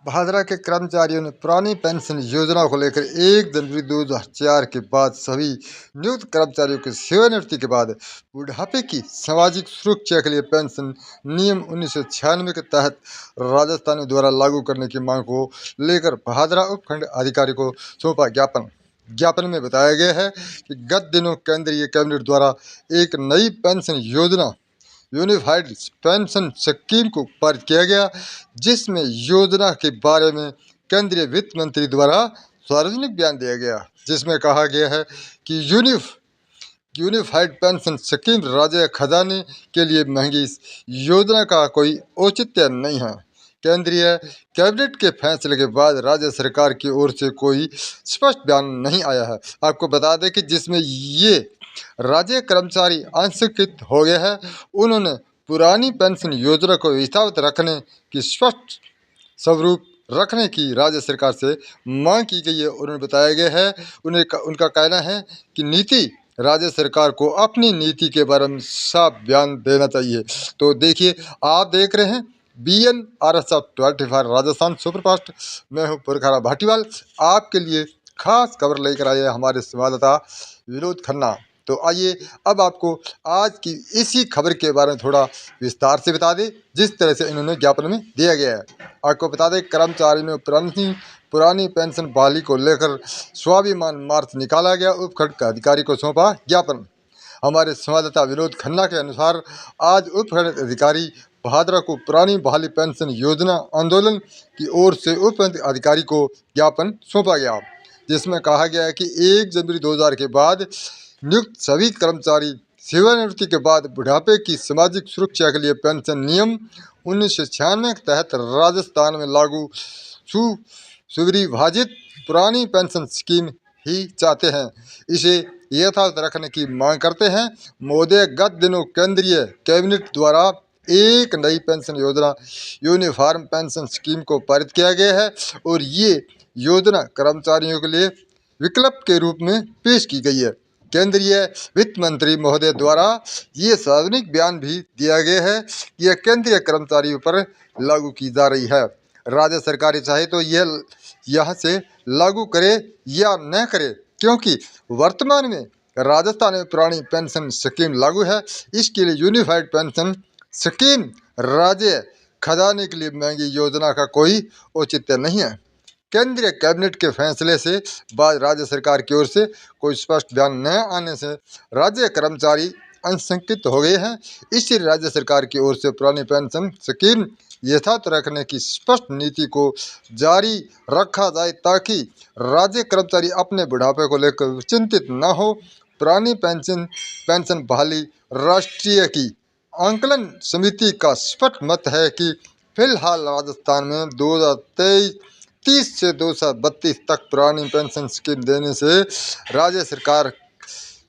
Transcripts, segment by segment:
भादरा के कर्मचारियों ने पुरानी पेंशन योजना को लेकर 1 जनवरी 2004 के बाद सभी नियुक्त कर्मचारियों की सेवानिवृत्ति के बाद बुढ़ापे की सामाजिक सुरक्षा के लिए पेंशन नियम 1996 के तहत राजस्थान द्वारा लागू करने की मांग को लेकर भादरा उपखंड अधिकारी को सौंपा ज्ञापन। ज्ञापन में बताया गया है कि गत दिनों केंद्रीय कैबिनेट द्वारा एक नई पेंशन योजना यूनिफाइड पेंशन स्कीम को पारित किया गया, जिसमें योजना के बारे में केंद्रीय वित्त मंत्री द्वारा सार्वजनिक बयान दिया गया, जिसमें कहा गया है कि यूनिफाइड पेंशन स्कीम राज्य खजाने के लिए महंगी योजना का कोई औचित्य नहीं है। केंद्रीय कैबिनेट के फैसले के बाद राज्य सरकार की ओर से कोई स्पष्ट बयान नहीं आया है। आपको बता दें कि जिसमें ये राज्य कर्मचारी अंशकृत हो गए हैं, उन्होंने पुरानी पेंशन योजना को यथावत रखने की स्पष्ट स्वरूप रखने की राज्य सरकार से मांग की गई है। उन्होंने बताया गया है उनका कहना है कि नीति राज्य सरकार को अपनी नीति के बारे में साफ बयान देना चाहिए। तो देखिए, आप देख रहे हैं BNRS ऑफ 25 राजस्थान सुपरफास्ट। मैं हूं पुरखारा भाटीवाल। आपके लिए खास खबर लेकर आए हमारे संवाददाता विनोद खन्ना। तो आइए अब आपको आज की इसी खबर के बारे में थोड़ा विस्तार से बता दें, जिस तरह से इन्होंने ज्ञापन में दिया गया है। आपको बता दें, कर्मचारियों में पुरानी पेंशन बहाली को लेकर स्वाभिमान मार्च निकाला गया। उपखंड के अधिकारी को सौंपा ज्ञापन। हमारे संवाददाता विनोद खन्ना के अनुसार आज उपखंड अधिकारी भादरा को पुरानी बहाली पेंशन योजना आंदोलन की ओर से उपखंड अधिकारी को ज्ञापन सौंपा गया, जिसमें कहा गया है कि 1 जनवरी 2000 के बाद नियुक्त सभी कर्मचारी सेवानिवृत्ति के बाद बुढ़ापे की सामाजिक सुरक्षा के लिए पेंशन नियम 1996 के तहत राजस्थान में लागू सुविभाजित पुरानी पेंशन स्कीम ही चाहते हैं, इसे यथावत रखने की मांग करते हैं। महोदय, गत दिनों केंद्रीय कैबिनेट द्वारा एक नई पेंशन योजना यूनिफॉर्म पेंशन स्कीम को पारित किया गया है और ये योजना कर्मचारियों के लिए विकल्प के रूप में पेश की गई है। केंद्रीय वित्त मंत्री महोदय द्वारा ये सार्वजनिक बयान भी दिया गया है कि यह केंद्रीय कर्मचारियों पर लागू की जा रही है। राज्य सरकार चाहे तो यह यहाँ से लागू करे या न करे, क्योंकि वर्तमान में राजस्थान में पुरानी पेंशन स्कीम लागू है। इसके लिए यूनिफाइड पेंशन स्कीम राज्य खजाने के लिए महंगी योजना का कोई औचित्य नहीं है। केंद्रीय कैबिनेट के फैसले से बाद राज्य सरकार की ओर से कोई स्पष्ट बयान न आने से राज्य कर्मचारी अंशंकित हो गए हैं। इसलिए राज्य सरकार की ओर से पुरानी पेंशन स्कीम यथावत रखने की स्पष्ट नीति को जारी रखा जाए, ताकि राज्य कर्मचारी अपने बुढ़ापे को लेकर चिंतित न हो। पुरानी पेंशन बहाली राष्ट्रीय की आंकलन समिति का स्पष्ट मत है कि फिलहाल राजस्थान में 2030 से 2032 तक पुरानी पेंशन स्कीम देने से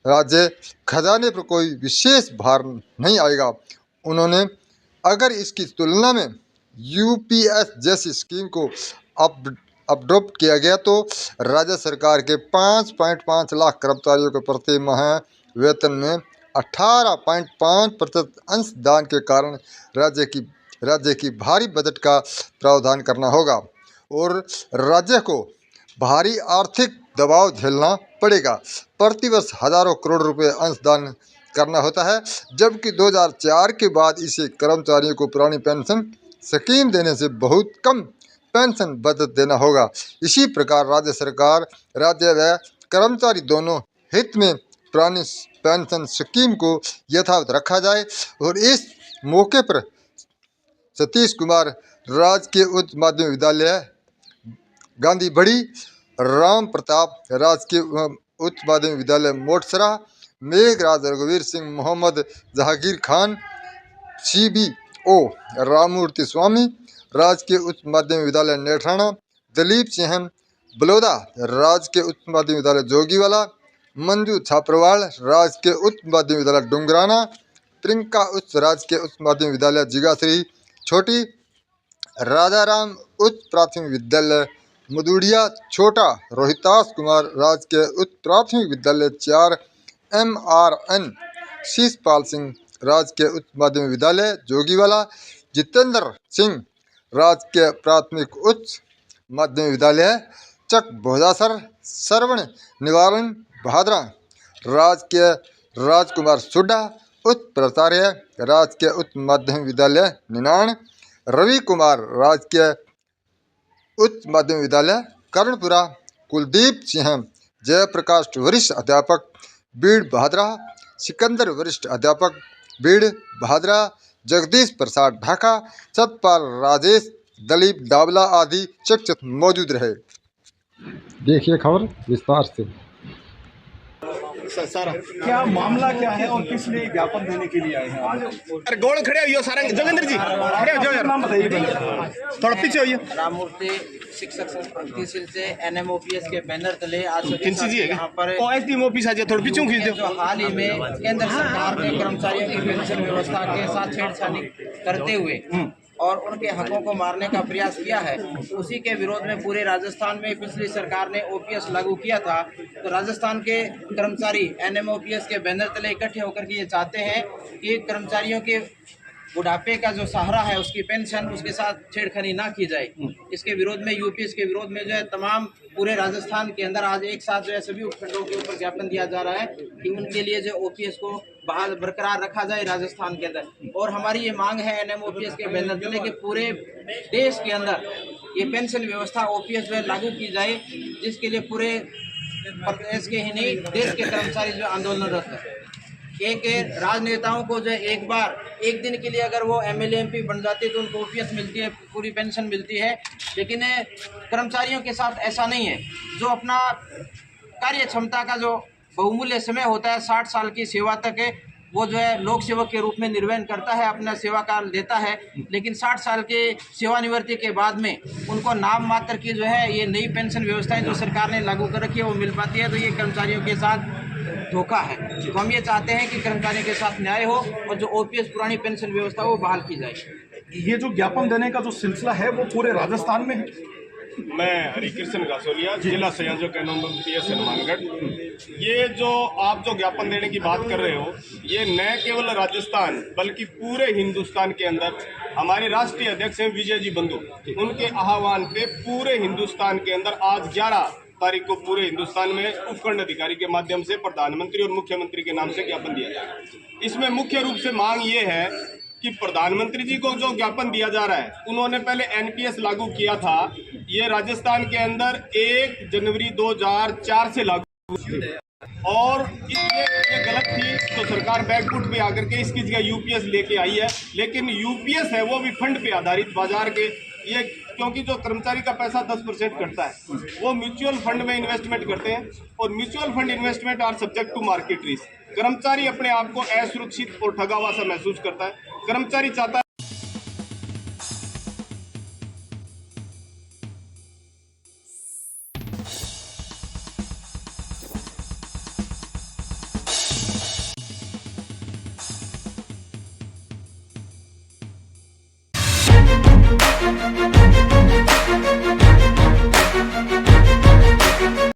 राज्य खजाने पर कोई विशेष भार नहीं आएगा। उन्होंने अगर इसकी तुलना में UPS जैसी स्कीम को अडॉप्ट किया गया तो राज्य सरकार के 5.5 लाख कर्मचारियों के प्रति माह वेतन में 18.5% अंशदान के कारण राज्य की भारी बजट का प्रावधान करना होगा और राज्य को भारी आर्थिक दबाव झेलना पड़ेगा। प्रतिवर्ष हजारों करोड़ रुपए अंशदान करना होता है, जबकि 2004 के बाद इसे कर्मचारियों को पुरानी पेंशन स्कीम देने से बहुत कम पेंशन बचत देना होगा। इसी प्रकार राज्य व कर्मचारी दोनों हित में पुरानी पेंशन स्कीम को यथावत रखा जाए। और इस मौके पर सतीश कुमार राजकीय उच्च माध्यमिक विद्यालय गांधी बड़ी, राम प्रताप राजकीय उच्च माध्यमिक विद्यालय मोटसरा, मेघराज रघुवीर सिंह, मोहम्मद जहांगीर खान, CBO राममूर्ति स्वामी राजकीय उच्च माध्यमिक विद्यालय नेठाना, दलीप सिंह बलोदा राजकीय उच्च माध्यमिक विद्यालय जोगीवाला, मंजू छाप्रवाल राजकीय उच्च माध्यमिक विद्यालय डुंगराना, प्रियंका उच्च राजकीय उच्च माध्यमिक विद्यालय जिगाश्री छोटी, राजाराम उच्च प्राथमिक विद्यालय मुदुड़िया छोटा, रोहितास कुमार राजकीय उच्च प्राथमिक विद्यालय 4, MRN शीशपाल सिंह राजकीय उच्च माध्यमिक विद्यालय जोगीवाला, जितेंद्र सिंह राजकीय प्राथमिक उच्च माध्यमिक विद्यालय चक भोजासर श्रवण निवारण भादरा, राजकीय राजकुमार सुड्डा उच्च प्राचार्य राजकीय उच्च माध्यमिक विद्यालय निनाण, रवि कुमार राजकीय उच्च माध्यमिक विद्यालय कर्णपुरा, कुलदीप सिंह जयप्रकाश वरिष्ठ अध्यापक बीड़ भादरा, सिकंदर वरिष्ठ अध्यापक बीड़ भादरा, जगदीश प्रसाद ढाका, सतपाल राजेश, दलीप डावला आदि शिक्षक मौजूद रहे। देखिए खबर विस्तार से। सारा क्या मामला क्या है और किस लिए ज्ञापन देने के लिए आए हैं? अरे गोल खड़े हो सारा जोगेंद्र जी खड़े हो जाओ, नाम बताइए पहले। थोड़ा पीछे होइए। राममूर्ति शिक्षक संघ से NMOPS के बैनर तले आज किनसी जी है यहाँ पर OSD ऑफिस आ जाए, थोड़ा पीछे खींच दो। जो हाल ही में केंद्र सरकार ने कर्मचारियों की पेंशन व्यवस्था के साथ छेड़छाड़ी करते हुए और उनके हकों को मारने का प्रयास किया है, उसी के विरोध में पूरे राजस्थान में पिछली सरकार ने OPS लागू किया था। तो राजस्थान के कर्मचारी NMOPS के बैनर तले इकट्ठे होकर के ये चाहते हैं कि कर्मचारियों के बुढ़ापे का जो सहारा है उसकी पेंशन उसके साथ छेड़खानी ना की जाए। इसके विरोध में यूपीएस के विरोध में जो है तमाम पूरे राजस्थान के अंदर आज एक साथ जो है सभी उपखंडों के ऊपर ज्ञापन दिया जा रहा है कि उनके लिए जो ओपीएस को बहाल बरकरार रखा जाए राजस्थान के अंदर। और हमारी ये मांग है NMOPS के बैनर तले के पूरे देश के अंदर ये पेंशन व्यवस्था OPS जो है लागू की जाए, जिसके लिए पूरे प्रदेश के ही नहीं देश के कर्मचारी जो आंदोलनरत है। एक राजनेताओं को जो एक बार एक दिन के लिए अगर वो MLA MP बन जाते तो उनको OPS मिलती है, पूरी पेंशन मिलती है, लेकिन कर्मचारियों के साथ ऐसा नहीं है। जो अपना कार्य क्षमता का जो बहुमूल्य समय होता है 60 साल की सेवा तक है, वो जो है लोक सेवक के रूप में निर्वहन करता है, अपना सेवा काल देता है, लेकिन 60 साल के सेवानिवृत्ति के बाद में उनको नाम मात्र की जो है ये नई पेंशन व्यवस्थाएं जो सरकार ने लागू कर रखी है वो मिल पाती है। तो ये कर्मचारियों के साथ धोखा है। तो हम ये चाहते हैं कि कर्मचारियों के साथ न्याय हो और जो OPS पुरानी पेंशन व्यवस्था वो बहाल की जाए। ये जो ज्ञापन देने का जो सिलसिला है वो पूरे राजस्थान में है। मैं हरिकृष्ण गासोलिया, जिला संयोजक NMOPS हनुमानगढ़। ये जो आप जो ज्ञापन देने की बात कर रहे हो, ये न केवल राजस्थान बल्कि पूरे हिंदुस्तान के अंदर हमारे राष्ट्रीय अध्यक्ष हैं विजय जी बंधु, उनके आह्वान पे पूरे हिंदुस्तान के अंदर आज 11 तारीख को पूरे हिंदुस्तान में उपखंड अधिकारी के माध्यम से प्रधानमंत्री और मुख्यमंत्री के नाम से ज्ञापन दिया जा रहा है। इसमें मुख्य रूप से मांग ये है कि प्रधानमंत्री जी को जो ज्ञापन दिया जा रहा है, उन्होंने पहले NPS लागू किया था, ये राजस्थान के अंदर 1 जनवरी 2004 से लागू और ये गलत थी। तो सरकार बैकफुट पे आकर के इसकी जगह UPS लेके आई है, लेकिन UPS है वो भी फंड पे आधारित बाजार के, ये क्योंकि जो कर्मचारी का पैसा 10% कटता है वो म्यूचुअल फंड में इन्वेस्टमेंट करते हैं और mutual fund investment are subject to market risk. कर्मचारी अपने आप को असुरक्षित और ठगा हुआ सा महसूस करता है। कर्मचारी चाहता है